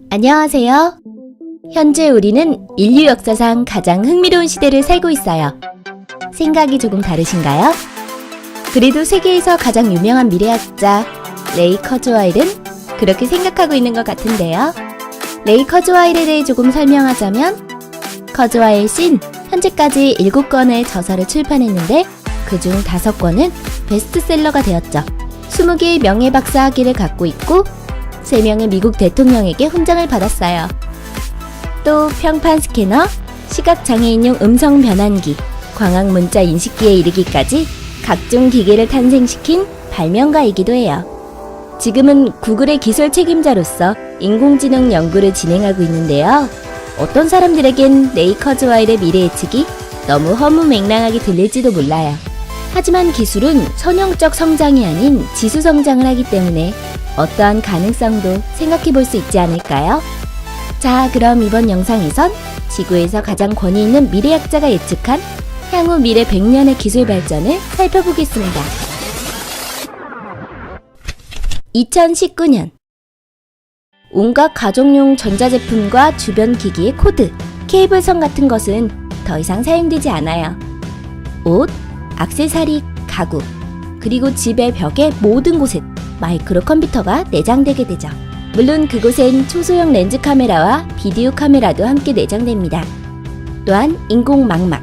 안녕하세요. 현재 우리는 인류 역사상 가장 흥미로운 시대를 살고 있어요. 생각이 조금 다르신가요? 그래도 세계에서 가장 유명한 미래학자 레이 커즈와일은 그렇게 생각하고 있는 것 같은데요. 레이 커즈와일에 대해 조금 설명하자면, 커즈와일 씨는 현재까지 7권의 저서를 출판했는데 그중 5권은 베스트셀러가 되었죠. 20개의 명예박사 학위를 갖고 있고 3명의 미국 대통령에게 훈장을 받았어요. 또 평판 스캐너, 시각장애인용 음성 변환기, 광학문자 인식기에 이르기까지 각종 기계를 탄생시킨 발명가이기도 해요. 지금은 구글의 기술 책임자로서 인공지능 연구를 진행하고 있는데요. 어떤 사람들에겐 레이 커즈와일의 미래 예측이 너무 허무맹랑하게 들릴지도 몰라요. 하지만 기술은 선형적 성장이 아닌 지수 성장을 하기 때문에 어떠한 가능성도 생각해 볼 수 있지 않을까요? 자, 그럼 이번 영상에선 지구에서 가장 권위 있는 미래학자가 예측한 향후 미래 100년의 기술 발전을 살펴보겠습니다. 2019년 온갖 가정용 전자제품과 주변 기기의 코드, 케이블선 같은 것은 더 이상 사용되지 않아요. 옷, 액세서리, 가구, 그리고 집의 벽의 모든 곳에 마이크로 컴퓨터가 내장되게 되죠. 물론 그곳엔 초소형 렌즈 카메라와 비디오 카메라도 함께 내장됩니다. 또한 인공망막,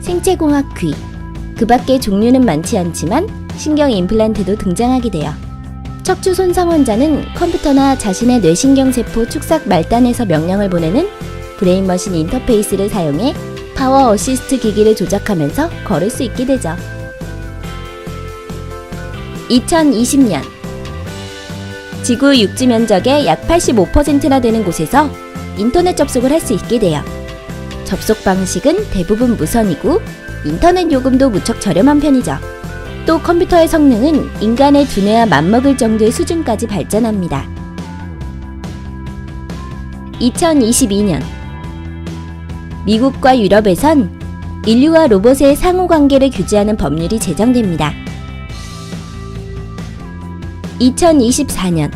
생체공학 귀, 그 밖의 종류는 많지 않지만 신경 임플란트도 등장하게 돼요. 척추 손상 환자는 컴퓨터나 자신의 뇌신경세포 축삭 말단에서 명령을 보내는 브레인머신 인터페이스를 사용해 파워 어시스트 기기를 조작하면서 걸을 수 있게 되죠. 2020년 지구 육지 면적의 약 85%나 되는 곳에서 인터넷 접속을 할 수 있게 돼요. 접속 방식은 대부분 무선이고 인터넷 요금도 무척 저렴한 편이죠. 또 컴퓨터의 성능은 인간의 두뇌와 맞먹을 정도의 수준까지 발전합니다. 2022년 미국과 유럽에선 인류와 로봇의 상호관계를 규제하는 법률이 제정됩니다. 2024년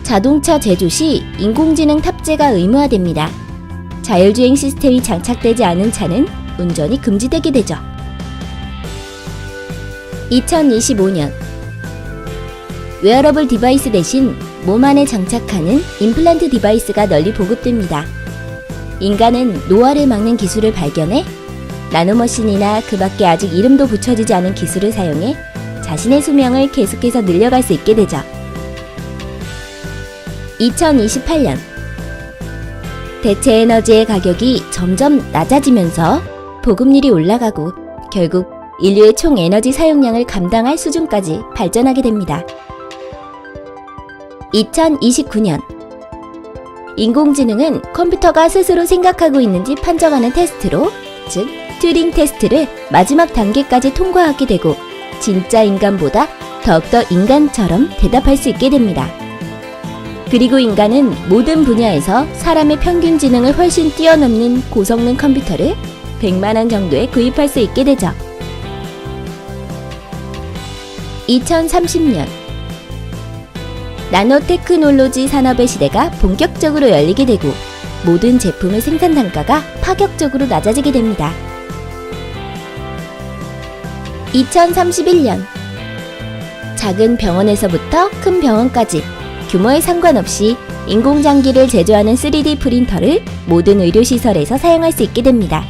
자동차 제조 시 인공지능 탑재가 의무화됩니다. 자율주행 시스템이 장착되지 않은 차는 운전이 금지되게 되죠. 2025년 웨어러블 디바이스 대신 몸 안에 장착하는 임플란트 디바이스가 널리 보급됩니다. 인간은 노화를 막는 기술을 발견해 나노머신이나 그 밖에 아직 이름도 붙여지지 않은 기술을 사용해 자신의 수명을 계속해서 늘려갈 수 있게 되죠. 2028년 대체 에너지의 가격이 점점 낮아지면서 보급률이 올라가고 결국 인류의 총 에너지 사용량을 감당할 수준까지 발전하게 됩니다. 2029년 인공지능은 컴퓨터가 스스로 생각하고 있는지 판정하는 테스트로, 즉 튜링 테스트를 마지막 단계까지 통과하게 되고 진짜 인간보다 더욱더 인간처럼 대답할 수 있게 됩니다. 그리고 인간은 모든 분야에서 사람의 평균 지능을 훨씬 뛰어넘는 고성능 컴퓨터를 100만원 정도에 구입할 수 있게 되죠. 2030년 나노테크놀로지 산업의 시대가 본격적으로 열리게 되고 모든 제품의 생산 단가가 파격적으로 낮아지게 됩니다. 2031년 작은 병원에서부터 큰 병원까지 규모에 상관없이 인공장기를 제조하는 3D 프린터를 모든 의료시설에서 사용할 수 있게 됩니다.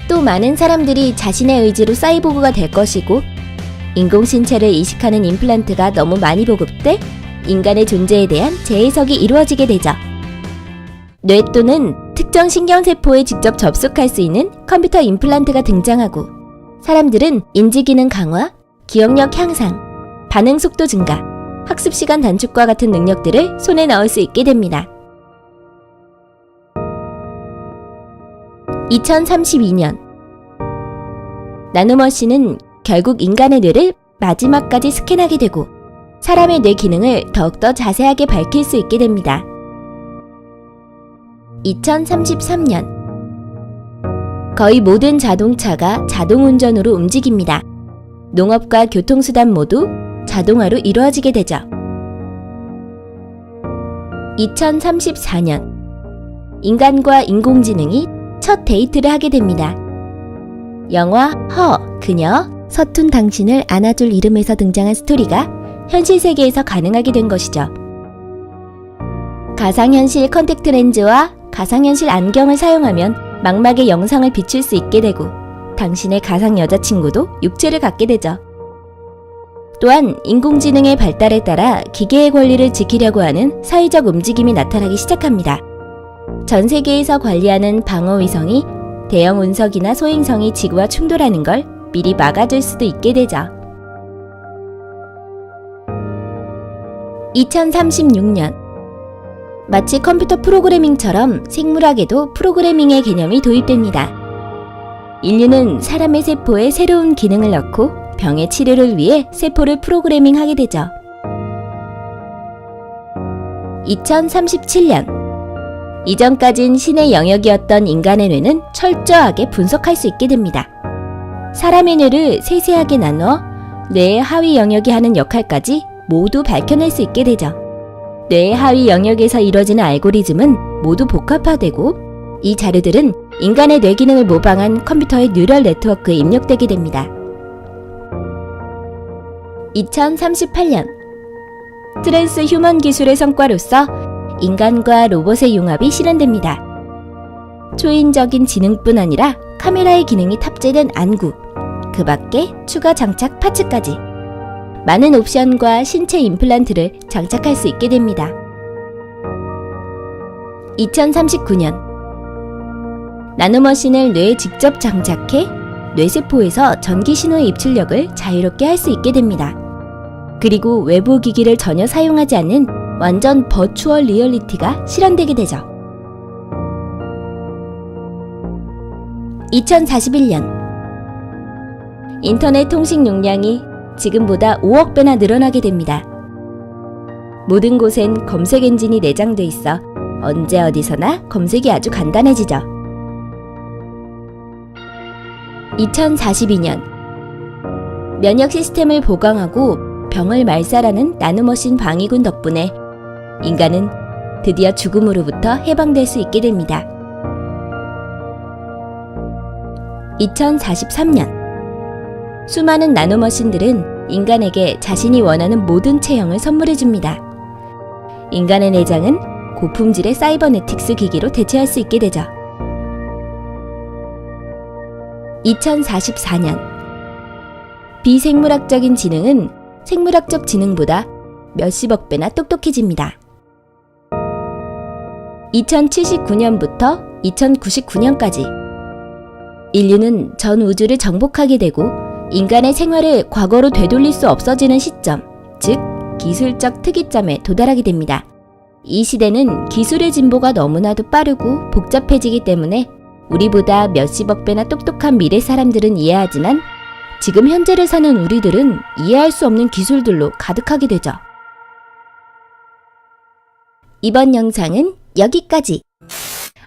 또 많은 사람들이 자신의 의지로 사이보그가 될 것이고 인공신체를 이식하는 임플란트가 너무 많이 보급돼 인간의 존재에 대한 재해석이 이루어지게 되죠. 뇌 또는 특정 신경세포에 직접 접속할 수 있는 컴퓨터 임플란트가 등장하고 사람들은 인지기능 강화, 기억력 향상, 반응 속도 증가, 학습시간 단축과 같은 능력들을 손에 넣을 수 있게 됩니다. 2032년 나노머신은 결국 인간의 뇌를 마지막까지 스캔하게 되고 사람의 뇌 기능을 더욱더 자세하게 밝힐 수 있게 됩니다. 2033년 거의 모든 자동차가 자동운전으로 움직입니다. 농업과 교통수단 모두 자동화로 이루어지게 되죠. 2034년 인간과 인공지능이 첫 데이트를 하게 됩니다. 영화 허, 그녀, 서툰 당신을 안아줄 이름에서 등장한 스토리가 현실 세계에서 가능하게 된 것이죠. 가상현실 컨택트 렌즈와 가상현실 안경을 사용하면 망막에 영상을 비출 수 있게 되고 당신의 가상 여자친구도 육체를 갖게 되죠. 또한 인공지능의 발달에 따라 기계의 권리를 지키려고 하는 사회적 움직임이 나타나기 시작합니다. 전 세계에서 관리하는 방어위성이 대형 운석이나 소행성이 지구와 충돌하는 걸 미리 막아줄 수도 있게 되죠. 2036년 마치 컴퓨터 프로그래밍처럼 생물학에도 프로그래밍의 개념이 도입됩니다. 인류는 사람의 세포에 새로운 기능을 넣고 병의 치료를 위해 세포를 프로그래밍하게 되죠. 2037년 이전까진 신의 영역이었던 인간의 뇌는 철저하게 분석할 수 있게 됩니다. 사람의 뇌를 세세하게 나누어 뇌의 하위 영역이 하는 역할까지 모두 밝혀낼 수 있게 되죠. 뇌의 하위 영역에서 이루어지는 알고리즘은 모두 복합화되고 이 자료들은 인간의 뇌 기능을 모방한 컴퓨터의 뉴럴 네트워크에 입력되게 됩니다. 2038년 트랜스 휴먼 기술의 성과로서 인간과 로봇의 융합이 실현됩니다. 초인적인 지능뿐 아니라 카메라의 기능이 탑재된 안구, 그 밖에 추가 장착 파츠까지 많은 옵션과 신체 임플란트를 장착할 수 있게 됩니다. 2039년 나노머신을 뇌에 직접 장착해 뇌세포에서 전기 신호의 입출력을 자유롭게 할 수 있게 됩니다. 그리고 외부 기기를 전혀 사용하지 않는 완전 버추얼 리얼리티가 실현되게 되죠. 2041년 인터넷 통신 용량이 지금보다 5억 배나 늘어나게 됩니다. 모든 곳엔 검색 엔진이 내장돼 있어 언제 어디서나 검색이 아주 간단해지죠. 2042년 면역 시스템을 보강하고 병을 말살하는 나노머신 방위군 덕분에 인간은 드디어 죽음으로부터 해방될 수 있게 됩니다. 2043년 수많은 나노머신들은 인간에게 자신이 원하는 모든 체형을 선물해줍니다. 인간의 내장은 고품질의 사이버네틱스 기기로 대체할 수 있게 되죠. 2044년 비생물학적인 지능은 생물학적 지능보다 몇십억 배나 똑똑해집니다. 2079년부터 2099년까지 인류는 전 우주를 정복하게 되고 인간의 생활을 과거로 되돌릴 수 없어지는 시점, 즉 기술적 특이점에 도달하게 됩니다. 이 시대는 기술의 진보가 너무나도 빠르고 복잡해지기 때문에 우리보다 몇십억 배나 똑똑한 미래 사람들은 이해하지만 지금 현재를 사는 우리들은 이해할 수 없는 기술들로 가득하게 되죠. 이번 영상은 여기까지.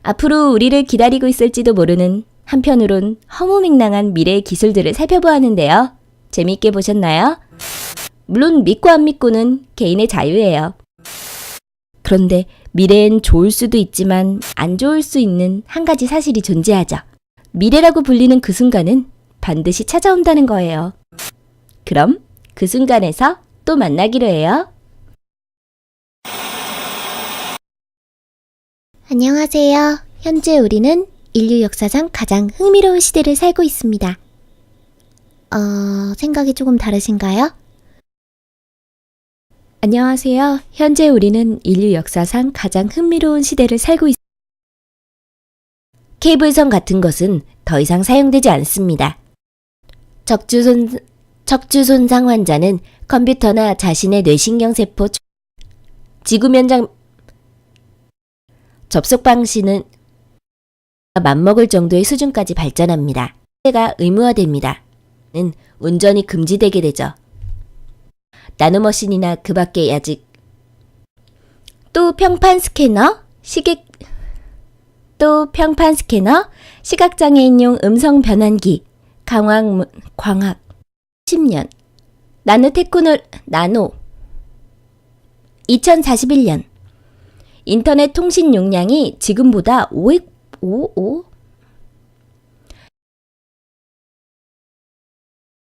앞으로 우리를 기다리고 있을지도 모르는 한편으론 허무맹랑한 미래의 기술들을 살펴보았는데요. 재미있게 보셨나요? 물론 믿고 안 믿고는 개인의 자유예요. 그런데 미래엔 좋을 수도 있지만 안 좋을 수 있는 한 가지 사실이 존재하죠. 미래라고 불리는 그 순간은 반드시 찾아온다는 거예요. 그럼 그 순간에서 또 만나기로 해요. 안녕하세요. 현재 우리는 인류 역사상 가장 흥미로운 시대를 살고 있습니다. 생각이 조금 다르신가요? 안녕하세요. 현재 우리는 인류 역사상 가장 흥미로운 시대를 살고 있습니다. 케이블선 같은 것은 더 이상 사용되지 않습니다. 척추 손상 환자는 컴퓨터나 자신의 뇌신경세포 지구면장 접속 방식은 맞먹을 정도의 수준까지 발전합니다. 가 의무화됩니다. 는 운전이 금지되게 되죠. 나노머신이나 그 밖에 아직 또 평판 스캐너, 시각장애인용 음성 변환기, 광학 10년 나노 2041년 인터넷 통신 용량이 지금보다 500,